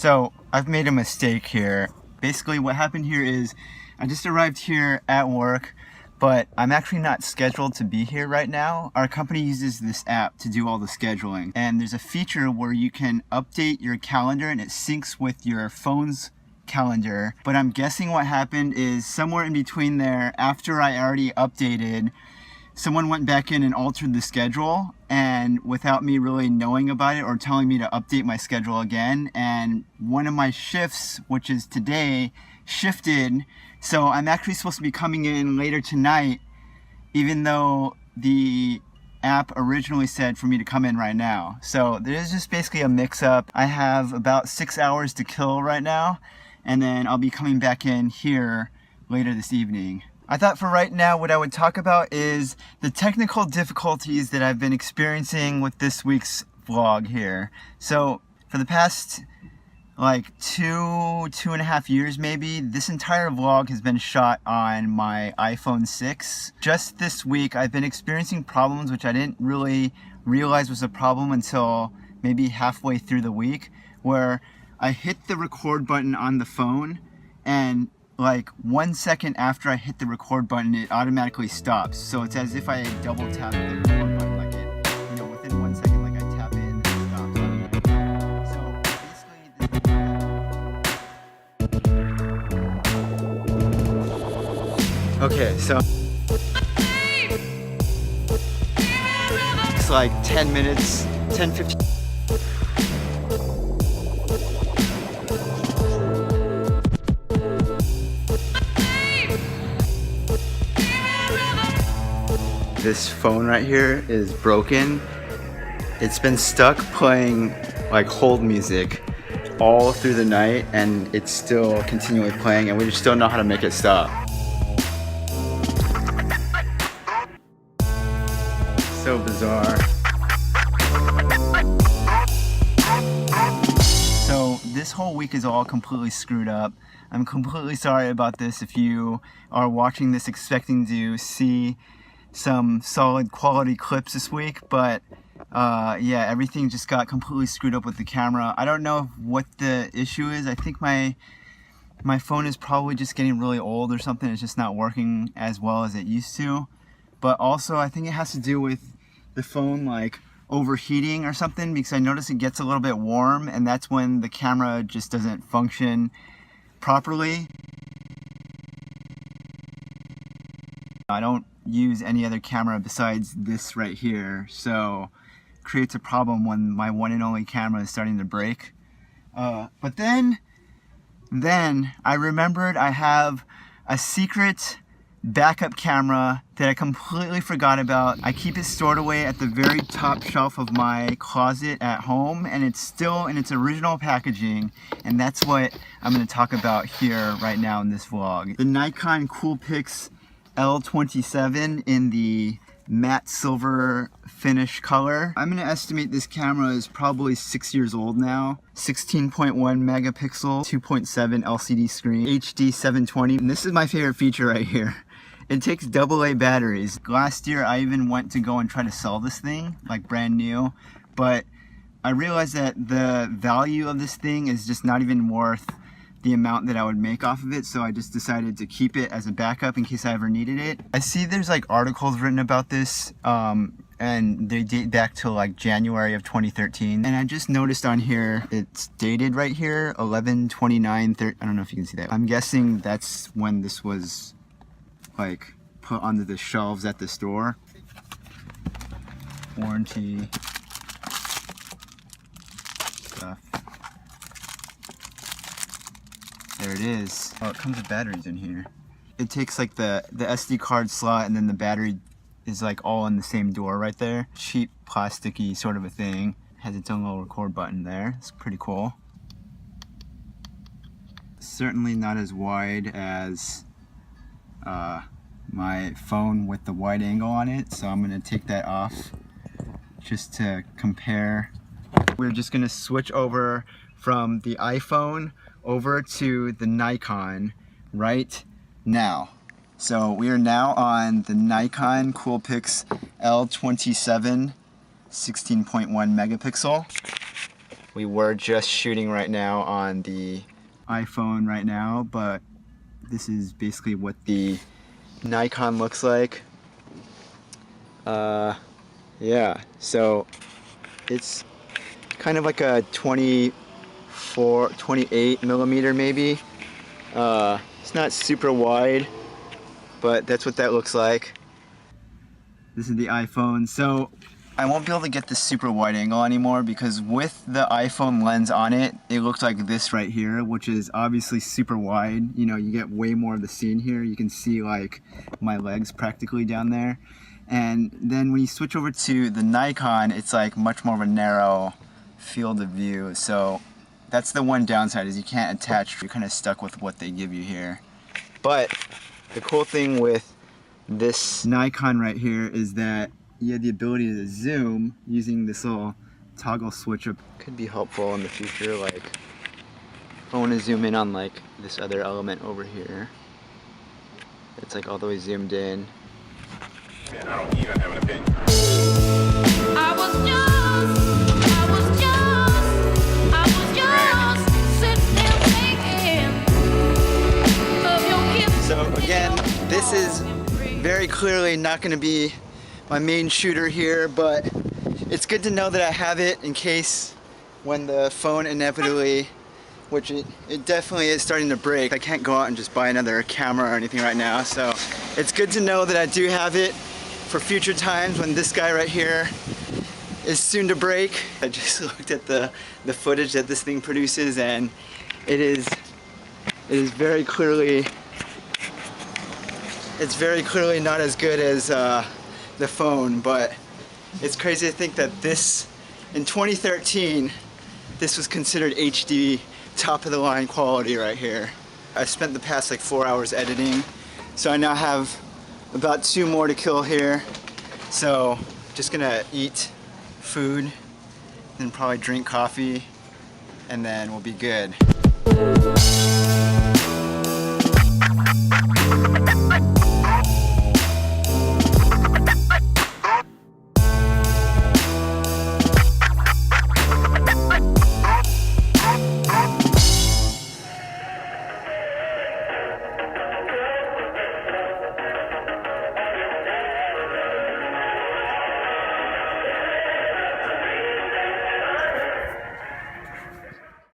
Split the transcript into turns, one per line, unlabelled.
So I've made a mistake here. Basically what happened here is I just arrived here at work, but I'm actually not scheduled to be here right now. Our company uses this app to do all the scheduling, and there's a feature where you can update your calendar and it syncs with your phone's calendar. But I'm guessing what happened is somewhere in between there, after I already updated, someone went back in and altered the schedule, and without me really knowing about it or telling me to update my schedule again, and one of my shifts, which is today, shifted. So I'm actually supposed to be coming in later tonight, even though the app originally said for me to come in right now. So there's just basically a mix-up. I have about 6 hours to kill right now, and then I'll be coming back in here later this evening. I thought for right now what I would talk about is the technical difficulties that I've been experiencing with this week's vlog here. So for the past like two and a half years maybe, this entire vlog has been shot on my iPhone 6. Just this week I've been experiencing problems which I didn't really realize was a problem until maybe halfway through the week, where I hit the record button on the phone, and like 1 second after I hit the record button, it automatically stops. So it's as if I double tapped the record button, like it, you know, within 1 second, like I tap it and it stops automatically. So basically, okay, so it's like 10 minutes, 10-15. This phone right here is broken. It's been stuck playing like hold music all through the night, and it's still continually playing, and we just don't know how to make it stop. So bizarre. So this whole week is all completely screwed up. I'm completely sorry about this if you are watching this expecting to see some solid quality clips this week, but yeah, everything just got completely screwed up with the camera. I don't know what the issue is. I think my phone is probably just getting really old or something. It's just not working as well as it used to. But also I think it has to do with the phone like overheating or something, because I notice it gets a little bit warm, and that's when the camera just doesn't function properly. I don't use any other camera besides this right here, so creates a problem when my one and only camera is starting to break. But then I remembered I have a secret backup camera that I completely forgot about. I keep it stored away at the very top shelf of my closet at home, and it's still in its original packaging, and that's what I'm going to talk about here right now in this vlog. The Nikon Coolpix L27 in the matte silver finish color. I'm gonna estimate this camera is probably 6 years old now. 16.1 megapixel, 2.7 LCD screen, HD 720. And this is my favorite feature right here. It takes AA batteries. Last year I even went to go and try to sell this thing, like brand new, but I realized that the value of this thing is just not even worth the amount that I would make off of it, so I just decided to keep it as a backup in case I ever needed it. I see there's like articles written about this, and they date back to like January of 2013, and I just noticed on here it's dated right here 11/29/30. I don't know if you can see that. I'm guessing that's when this was like put onto the shelves at the store. Warranty stuff. There it is. Oh, it comes with batteries in here. It takes like the SD card slot, and then the battery is like all in the same door right there. Cheap plasticky sort of a thing. Has its own little record button there. It's pretty cool. Certainly not as wide as my phone with the wide angle on it, so I'm gonna take that off just to compare. We're just gonna switch over from the iPhone over to the Nikon right now. So we are now on the Nikon Coolpix L27 16.1 megapixel. We were just shooting right now on the iPhone right now, but this is basically what the Nikon looks like. Yeah, so it's kind of like a 28 millimeter maybe. It's not super wide, but that's what that looks like. This is the iPhone. So I won't be able to get the super wide angle anymore because with the iPhone lens on it, it looks like this right here, which is obviously super wide. You know, you get way more of the scene here. You can see like my legs practically down there. And then when you switch over to the Nikon, it's like much more of a narrow field of view. So that's the one downside, is you can't attach. You're kind of stuck with what they give you here. But the cool thing with this Nikon right here is that you have the ability to zoom using this little toggle switch. Could be helpful in the future, like if I want to zoom in on like this other element over here. It's like all the way zoomed in.
Man, I don't even have an opinion.
I was just sitting there thinking of your kiss.
So again, this is very clearly not going to be my main shooter here, but it's good to know that I have it in case when the phone inevitably, which it definitely is starting to break. I can't go out and just buy another camera or anything right now, so it's good to know that I do have it for future times when this guy right here is soon to break. I just looked at the footage that this thing produces, and it is very clearly, it's very clearly not as good as the phone. But it's crazy to think that this, in 2013, this was considered HD, top of the line quality right here. I spent the past like 4 hours editing, so I now have about 2 more to kill here. So just gonna eat food, then probably drink coffee, and then we'll be good.